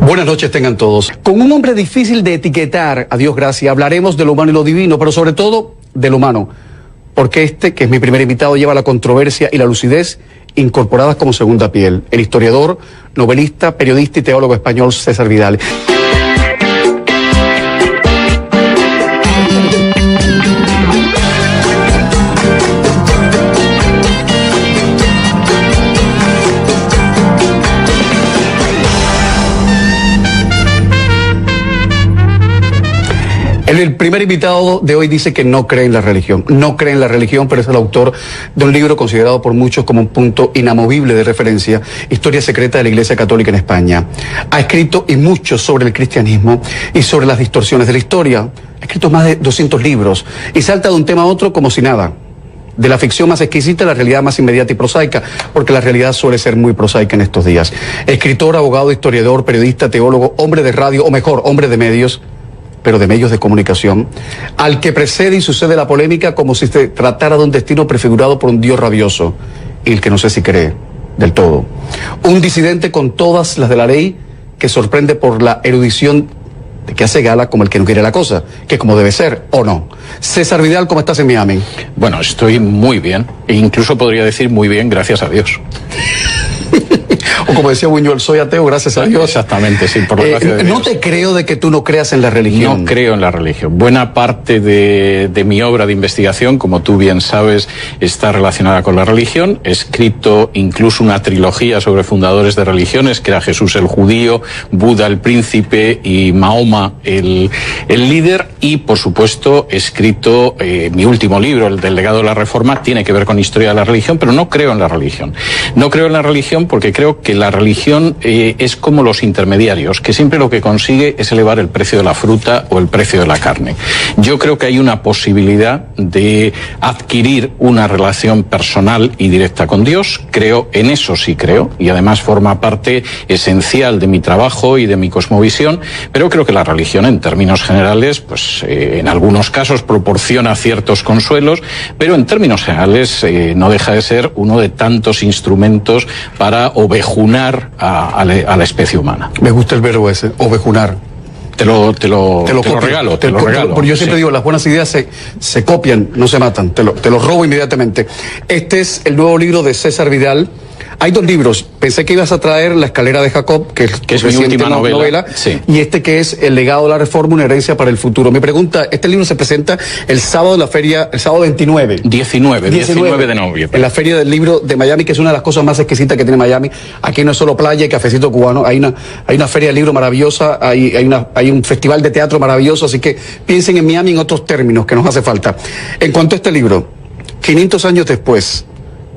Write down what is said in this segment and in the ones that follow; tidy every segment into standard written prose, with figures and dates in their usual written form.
Buenas noches tengan todos. Con un hombre difícil de etiquetar, a Dios gracias, hablaremos de lo humano y lo divino, pero sobre todo de lo humano. Porque este, que es mi primer invitado, lleva la controversia y la lucidez incorporadas como segunda piel. El historiador, novelista, periodista y teólogo español César Vidal. El primer invitado de hoy dice que no cree en la religión. No cree en la religión, pero es el autor de un libro considerado por muchos como un punto inamovible de referencia, Historia secreta de la Iglesia Católica en España. Ha escrito y mucho sobre el cristianismo y sobre las distorsiones de la historia. Ha escrito más de 200 libros y salta de un tema a otro como si nada. De la ficción más exquisita a la realidad más inmediata y prosaica, porque la realidad suele ser muy prosaica en estos días. Escritor, abogado, historiador, periodista, teólogo, hombre de radio, o mejor, hombre de medios, pero de medios de comunicación, al que precede y sucede la polémica como si se tratara de un destino prefigurado por un Dios rabioso, y el que no sé si cree del todo. Un disidente con todas las de la ley, que sorprende por la erudición de que hace gala como el que no quiere la cosa, que como debe ser, ¿o no? César Vidal, ¿cómo estás en Miami? Bueno, estoy muy bien, e incluso podría decir muy bien, gracias a Dios. O como decía Buñuel, soy ateo, gracias a Dios. Exactamente, sí, por la gracia de Dios. No te creo de que tú no creas en la religión. No creo en la religión. Buena parte de mi obra de investigación, como tú bien sabes, está relacionada con la religión. He escrito incluso una trilogía sobre fundadores de religiones, que era Jesús el judío, Buda el príncipe y Mahoma el líder. Y, por supuesto, he escrito mi último libro, el del legado de la Reforma, tiene que ver con historia de la religión, pero no creo en la religión. No creo en la religión porque creo que la religión es como los intermediarios, que siempre lo que consigue es elevar el precio de la fruta o el precio de la carne. Yo creo que hay una posibilidad de adquirir una relación personal y directa con Dios. Creo, en eso sí creo, y además forma parte esencial de mi trabajo y de mi cosmovisión, pero creo que la religión, en términos generales, pues en algunos casos proporciona ciertos consuelos, pero en términos generales no deja de ser uno de tantos instrumentos para ovejunar a la especie humana. Me gusta el verbo ese, ovejunar. Te lo regalo. Porque yo siempre digo, las buenas ideas se copian, no se matan. Te lo robo inmediatamente. Este es el nuevo libro de César Vidal. Hay dos libros. Pensé que ibas a traer La escalera de Jacob, que es mi última novela, sí. Y este que es El legado de la Reforma, una herencia para el futuro. Mi pregunta, este libro se presenta el sábado de la feria, el sábado 29 de noviembre. En la feria del libro de Miami, que es una de las cosas más exquisitas que tiene Miami. Aquí no es solo playa y cafecito cubano, hay una feria del libro maravillosa, hay un festival de teatro maravilloso, así que piensen en Miami en otros términos que nos hace falta. En cuanto a este libro, 500 años después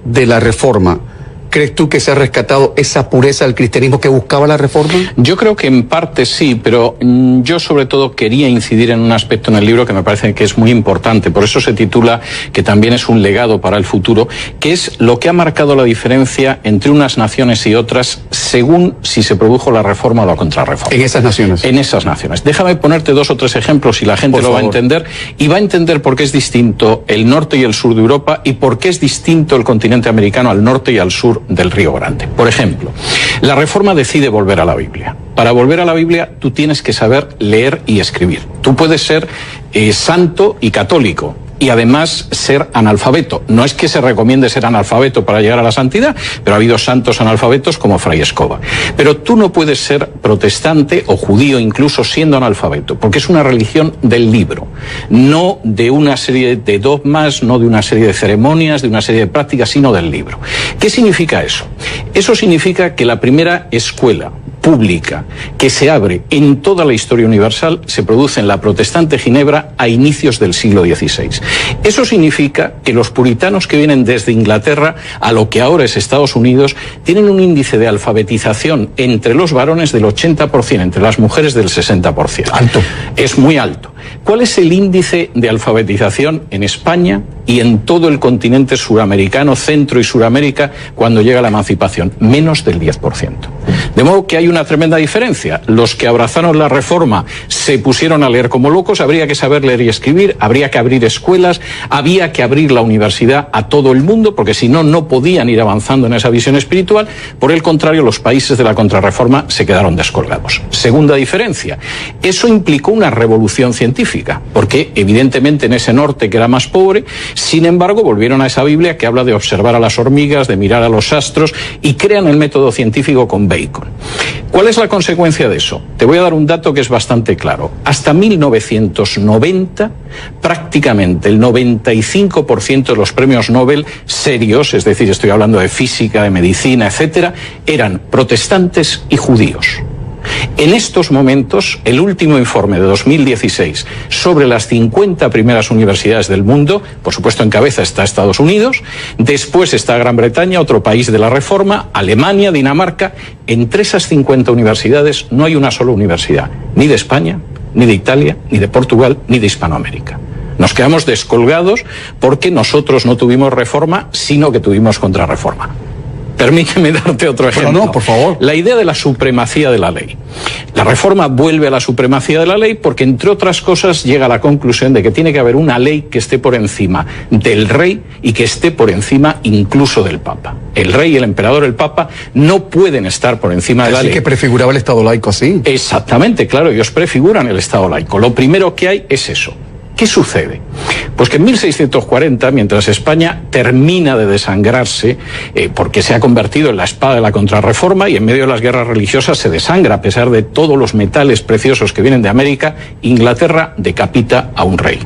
de la Reforma, ¿crees tú que se ha rescatado esa pureza del cristianismo que buscaba la Reforma? Yo creo que en parte sí, pero yo sobre todo quería incidir en un aspecto en el libro que me parece que es muy importante. Por eso se titula, que también es un legado para el futuro, que es lo que ha marcado la diferencia entre unas naciones y otras según si se produjo la Reforma o la Contrarreforma. En esas naciones. En esas naciones. Déjame ponerte 2 o 3 ejemplos y la gente lo va a entender. Y va a entender por qué es distinto el norte y el sur de Europa y por qué es distinto el continente americano al norte y al sur del Río Grande. Por ejemplo, la Reforma decide volver a la Biblia. Para volver a la Biblia tú tienes que saber leer y escribir. Tú puedes ser santo y católico y además ser analfabeto. No es que se recomiende ser analfabeto para llegar a la santidad, pero ha habido santos analfabetos como Fray Escoba. Pero tú no puedes ser protestante o judío incluso siendo analfabeto, porque es una religión del libro, no de una serie de dogmas, no de una serie de ceremonias, de una serie de prácticas, sino del libro. ¿Qué significa eso? Eso significa que la primera escuela pública que se abre en toda la historia universal se produce en la protestante Ginebra a inicios del siglo XVI. Eso significa que los puritanos que vienen desde Inglaterra a lo que ahora es Estados Unidos tienen un índice de alfabetización entre los varones del 80%, entre las mujeres del 60%. Alto. Es muy alto. ¿cuál es el índice de alfabetización en España y en todo el continente suramericano, Centro y Suramérica, cuando llega la emancipación? Menos del 10%. De modo que hay una tremenda diferencia. Los que abrazaron la reforma se pusieron a leer como locos, habría que saber leer y escribir, habría que abrir escuelas, había que abrir la universidad a todo el mundo, porque si no, no podían ir avanzando en esa visión espiritual. Por el contrario, los países de la contrarreforma se quedaron descolgados. Segunda diferencia, eso implicó una revolución científica, porque evidentemente en ese norte que era más pobre, sin embargo, volvieron a esa Biblia que habla de observar a las hormigas, de mirar a los astros, y crean el método científico con Bacon. ¿Cuál es la consecuencia de eso? Te voy a dar un dato que es bastante claro. Hasta 1990, prácticamente el 95% de los premios Nobel serios, es decir, estoy hablando de física, de medicina, etcétera, eran protestantes y judíos. En estos momentos, el último informe de 2016 sobre las 50 primeras universidades del mundo, por supuesto en cabeza está Estados Unidos, después está Gran Bretaña, otro país de la Reforma, Alemania, Dinamarca. Entre esas 50 universidades no hay una sola universidad, ni de España, ni de Italia, ni de Portugal, ni de Hispanoamérica. Nos quedamos descolgados porque nosotros no tuvimos reforma, sino que tuvimos contrarreforma. Permíteme darte otro ejemplo. No, por favor. La idea de la supremacía de la ley. La reforma vuelve a la supremacía de la ley porque, entre otras cosas, llega a la conclusión de que tiene que haber una ley que esté por encima del rey y que esté por encima incluso del Papa. El rey, el emperador, el Papa no pueden estar por encima de la ley. Así que prefiguraba el Estado laico así. Exactamente, claro, ellos prefiguran el Estado laico. Lo primero que hay es eso. ¿Qué sucede? Pues que en 1640, mientras España termina de desangrarse, porque se ha convertido en la espada de la contrarreforma y en medio de las guerras religiosas se desangra a pesar de todos los metales preciosos que vienen de América, Inglaterra decapita a un rey.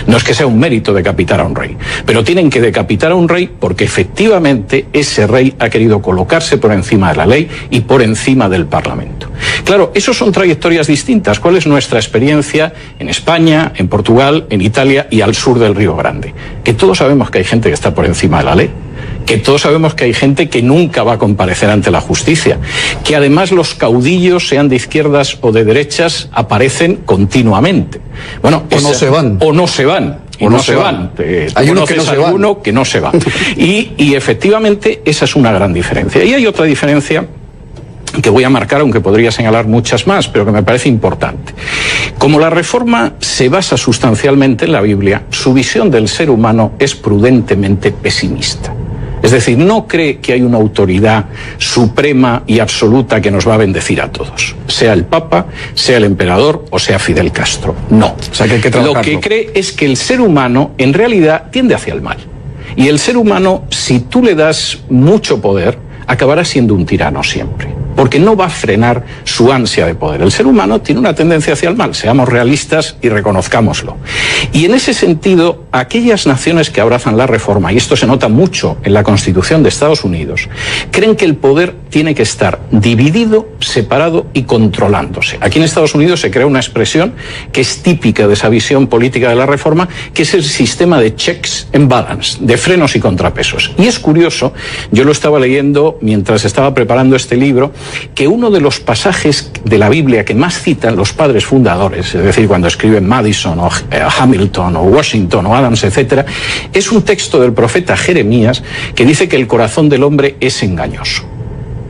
No es que sea un mérito decapitar a un rey, pero tienen que decapitar a un rey porque efectivamente ese rey ha querido colocarse por encima de la ley y por encima del Parlamento. Claro, esos son trayectorias distintas. ¿Cuál es nuestra experiencia en España, en Portugal, en Italia y al sur del Río Grande? Que todos sabemos que hay gente que está por encima de la ley, que todos sabemos que hay gente que nunca va a comparecer ante la justicia, que además los caudillos, sean de izquierdas o de derechas, aparecen continuamente. Bueno, o no se van. O no se van. Y no se van. Hay uno que no se van. Uno que no se va. Y efectivamente esa es una gran diferencia. Y hay otra diferencia que voy a marcar, aunque podría señalar muchas más, pero que me parece importante. Como la reforma se basa sustancialmente en la Biblia, su visión del ser humano es prudentemente pesimista. Es decir, no cree que hay una autoridad suprema y absoluta que nos va a bendecir a todos, sea el Papa, sea el emperador o sea Fidel Castro. No. O sea, que hay que trabajarlo. Lo que cree es que el ser humano en realidad tiende hacia el mal. Y el ser humano, si tú le das mucho poder, acabará siendo un tirano siempre, porque no va a frenar su ansia de poder. El ser humano tiene una tendencia hacia el mal, seamos realistas y reconozcámoslo. Y en ese sentido, aquellas naciones que abrazan la reforma, y esto se nota mucho en la Constitución de Estados Unidos, creen que el poder tiene que estar dividido, separado y controlándose. Aquí en Estados Unidos se crea una expresión que es típica de esa visión política de la reforma, que es el sistema de checks and balance, de frenos y contrapesos. Y es curioso, yo lo estaba leyendo mientras estaba preparando este libro, que uno de los pasajes de la Biblia que más citan los padres fundadores, es decir, cuando escriben Madison o Hamilton o Washington o Adams, etcétera, es un texto del profeta Jeremías que dice que el corazón del hombre es engañoso.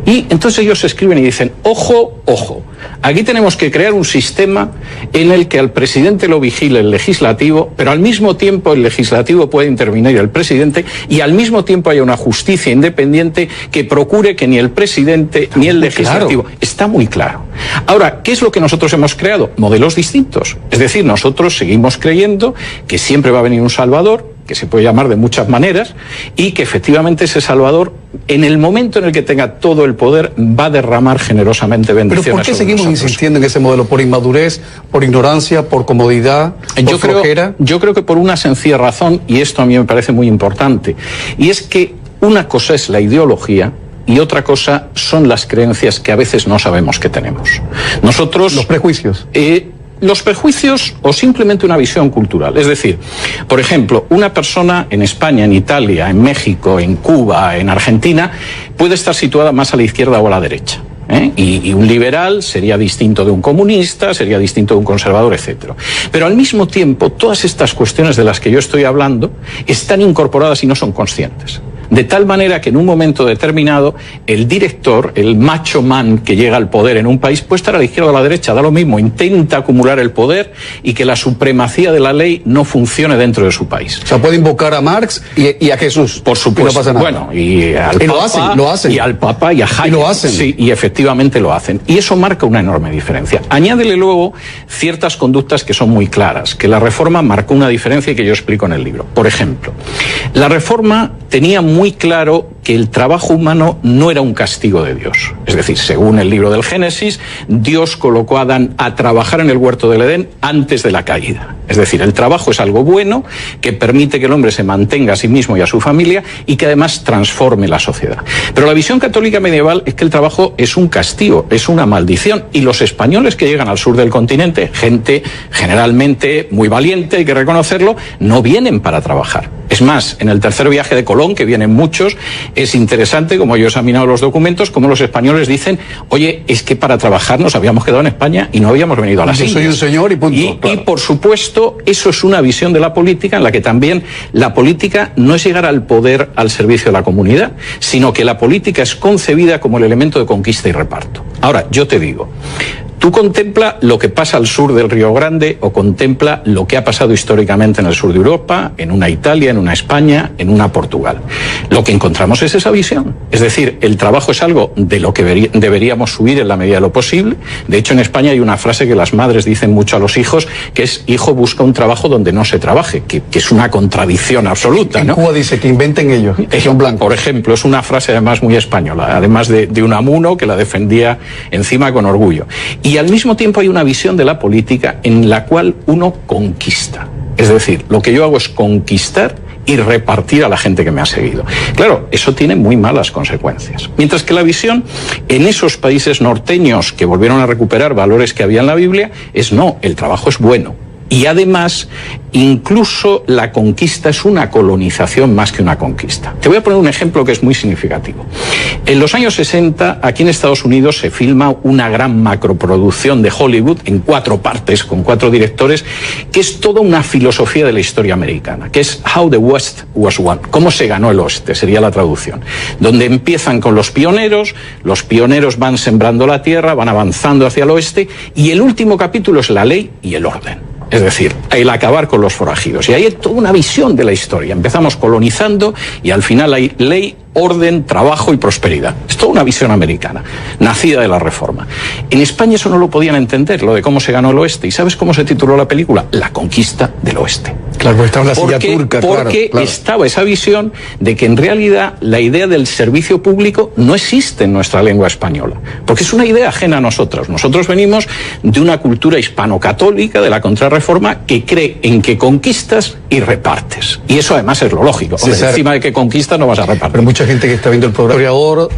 Y entonces ellos escriben y dicen, ojo, ojo, aquí tenemos que crear un sistema en el que al presidente lo vigile el legislativo, pero al mismo tiempo el legislativo puede intervenir el presidente y al mismo tiempo haya una justicia independiente que procure que ni el presidente ni el legislativo... Claro. Está muy claro. Ahora, ¿qué es lo que nosotros hemos creado? Modelos distintos. Es decir, nosotros seguimos creyendo que siempre va a venir un salvador, que se puede llamar de muchas maneras, y que efectivamente ese Salvador, en el momento en el que tenga todo el poder, va a derramar generosamente bendiciones. ¿Pero por qué seguimos insistiendo en ese modelo? ¿Por inmadurez, por ignorancia, por comodidad, por flojera? Yo creo que por una sencilla razón, y esto a mí me parece muy importante, y es que una cosa es la ideología y otra cosa son las creencias que a veces no sabemos que tenemos. Nosotros... Los prejuicios. Los prejuicios o simplemente una visión cultural. Es decir, por ejemplo, una persona en España, en Italia, en México, en Cuba, en Argentina, puede estar situada más a la izquierda o a la derecha. Y un liberal sería distinto de un comunista, sería distinto de un conservador, etc. Pero al mismo tiempo, todas estas cuestiones de las que yo estoy hablando están incorporadas y no son conscientes. De tal manera que en un momento determinado el director, el macho man que llega al poder en un país, puede estar a la izquierda o a la derecha, da lo mismo, intenta acumular el poder y que la supremacía de la ley no funcione dentro de su país. O sea, puede invocar a Marx y a Jesús. Por supuesto. Y no pasa nada. Bueno, y al Papa, lo hacen. Y al Papa y a Hayek. Y lo hacen. Sí, y efectivamente lo hacen. Y eso marca una enorme diferencia. Añádele luego ciertas conductas que son muy claras, que la Reforma marcó una diferencia y que yo explico en el libro. Por ejemplo, la Reforma tenía muy claro que el trabajo humano no era un castigo de Dios. Es decir, según el libro del Génesis, Dios colocó a Adán a trabajar en el huerto del Edén antes de la caída. Es decir, el trabajo es algo bueno que permite que el hombre se mantenga a sí mismo y a su familia y que además transforme la sociedad. Pero la visión católica medieval es que el trabajo es un castigo, es una maldición. Y los españoles que llegan al sur del continente, gente generalmente muy valiente, hay que reconocerlo, no vienen para trabajar. Es más, en el tercer viaje de Colón, que vienen muchos, es interesante, como yo he examinado los documentos, como los españoles dicen, oye, es que para trabajar nos habíamos quedado en España y no habíamos venido a las Indias. Yo soy un señor y punto. Y por supuesto, eso es una visión de la política en la que también la política no es llegar al poder al servicio de la comunidad, sino que la política es concebida como el elemento de conquista y reparto. Ahora, yo te digo, tú contempla lo que pasa al sur del Río Grande o contempla lo que ha pasado históricamente en el sur de Europa, en una Italia, en una España, en una Portugal. Lo que encontramos es esa visión. Es decir, el trabajo es algo de lo que deberíamos subir en la medida de lo posible. De hecho, en España hay una frase que las madres dicen mucho a los hijos, que es: hijo, busca un trabajo donde no se trabaje, que es una contradicción absoluta, ¿no? En Cuba dice que inventen ellos. Por ejemplo, es una frase además muy española, además de Unamuno, que la defendía encima con orgullo. Y al mismo tiempo hay una visión de la política en la cual uno conquista. Es decir, lo que yo hago es conquistar y repartir a la gente que me ha seguido. Claro, eso tiene muy malas consecuencias. Mientras que la visión en esos países norteños que volvieron a recuperar valores que había en la Biblia es: no, el trabajo es bueno. Y además, incluso la conquista es una colonización más que una conquista. Te voy a poner un ejemplo que es muy significativo. En los años 60, aquí en Estados Unidos se filma una gran macroproducción de Hollywood en 4 partes, con 4 directores, que es toda una filosofía de la historia americana, que es How the West Was Won, cómo se ganó el oeste, sería la traducción. Donde empiezan con los pioneros van sembrando la tierra, van avanzando hacia el oeste, y el último capítulo es la ley y el orden. Es decir, el acabar con los forajidos. Y ahí hay toda una visión de la historia. Empezamos colonizando y al final hay ley, orden, trabajo y prosperidad. Es toda una visión americana, nacida de la Reforma. En España eso no lo podían entender, lo de cómo se ganó el oeste. ¿Y sabes cómo se tituló la película? La conquista del oeste. Claro, porque estaba la silla turca. Porque estaba esa visión de que en realidad la idea del servicio público no existe en nuestra lengua española. Porque es una idea ajena a nosotros. Nosotros venimos de una cultura hispano-católica, de la contrarreforma, que cree en que conquistas y repartes. Y eso además es lo lógico. Hombre, encima de que conquistas no vas a repartir. Pero mucha gente que está viendo el programa, historiador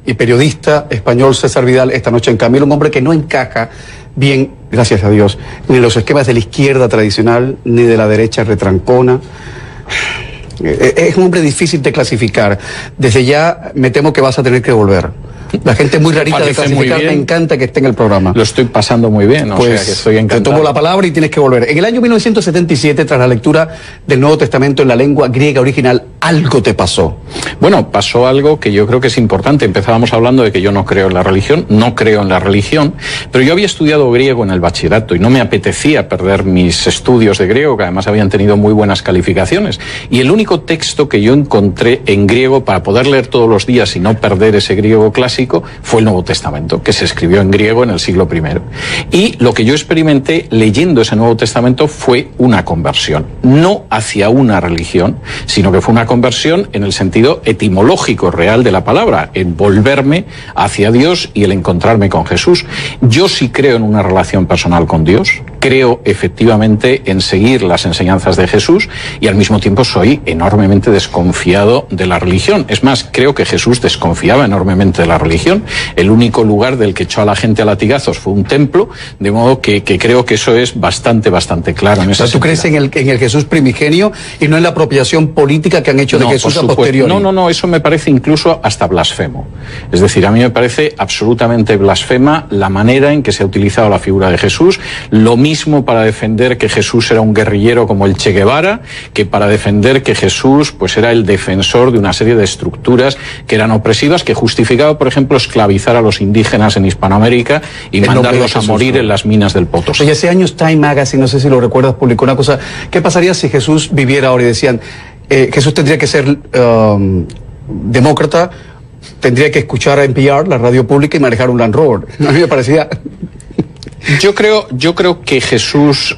y periodista español César Vidal, esta noche en Camilo, un hombre que no encaja bien, gracias a Dios, ni en los esquemas de la izquierda tradicional, ni de la derecha retrancona. Es un hombre difícil de clasificar. Desde ya me temo que vas a tener que volver. La gente muy rarita de clasificar, me encanta que esté en el programa. Lo estoy pasando muy bien, pues, o sea que estoy encantado. Te tomo la palabra y tienes que volver. En el año 1977, tras la lectura del Nuevo Testamento en la lengua griega original, algo te pasó. Bueno, pasó algo que yo creo que es importante. Empezábamos hablando de que yo no creo en la religión, pero yo había estudiado griego en el bachillerato y no me apetecía perder mis estudios de griego, que además habían tenido muy buenas calificaciones. Y el único texto que yo encontré en griego para poder leer todos los días y no perder ese griego clásico fue el Nuevo Testamento, que se escribió en griego en el siglo I. Y lo que yo experimenté leyendo ese Nuevo Testamento fue una conversión, no hacia una religión, sino que fue una conversión en el sentido etimológico real de la palabra, en volverme hacia Dios y el encontrarme con Jesús. Yo sí creo en una relación personal con Dios. creo efectivamente en seguir las enseñanzas de Jesús y al mismo tiempo soy enormemente desconfiado de la religión. Es más, creo que Jesús desconfiaba enormemente de la religión. El único lugar del que echó a la gente a latigazos fue un templo, de modo que creo que eso es bastante claro. O sea, ¿tú crees en el Jesús primigenio y no en la apropiación política que han hecho de Jesús a posteriori? No, eso me parece incluso hasta blasfemo. Es decir, a mí me parece absolutamente blasfema la manera en que se ha utilizado la figura de Jesús, lo mismo para defender que Jesús era un guerrillero como el Che Guevara, que para defender que Jesús pues era el defensor de una serie de estructuras que eran opresivas, que justificaba, por ejemplo, esclavizar a los indígenas en Hispanoamérica y mandarlos a morir en las minas del Potosí. Oye, hace años Time Magazine, no sé si lo recuerdas, publicó una cosa. ¿Qué pasaría si Jesús viviera ahora? Y decían, Jesús tendría que ser demócrata, tendría que escuchar a NPR, la radio pública, y manejar un Land Rover. A mí me parecía... Yo creo que Jesús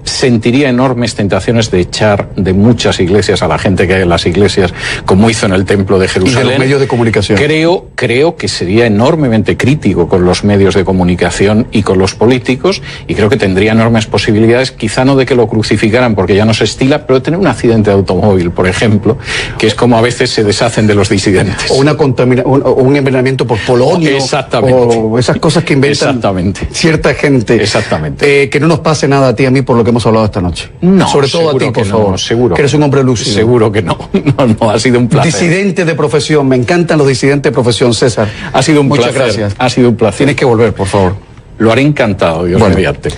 sentiría enormes tentaciones de echar de muchas iglesias a la gente que hay en las iglesias, como hizo en el Templo de Jerusalén. Y de los medios de comunicación. Creo que sería enormemente crítico con los medios de comunicación y con los políticos, y creo que tendría enormes posibilidades, quizá no de que lo crucificaran porque ya no se estila, pero de tener un accidente de automóvil, por ejemplo, que es como a veces se deshacen de los disidentes. O un envenenamiento por polonio. Exactamente. O esas cosas que inventan cierta gente. Exactamente. Que no nos pase nada a ti y a mí por lo que hemos hablado esta noche. No, sobre todo a ti, por favor. Seguro. Que eres un hombre lúcido. Seguro que no. No, ha sido un placer. Disidente de profesión. Me encantan los disidentes de profesión, César. Ha sido un placer. Muchas gracias. Ha sido un placer. Tienes que volver, por favor. Lo haré encantado, Dios mediante.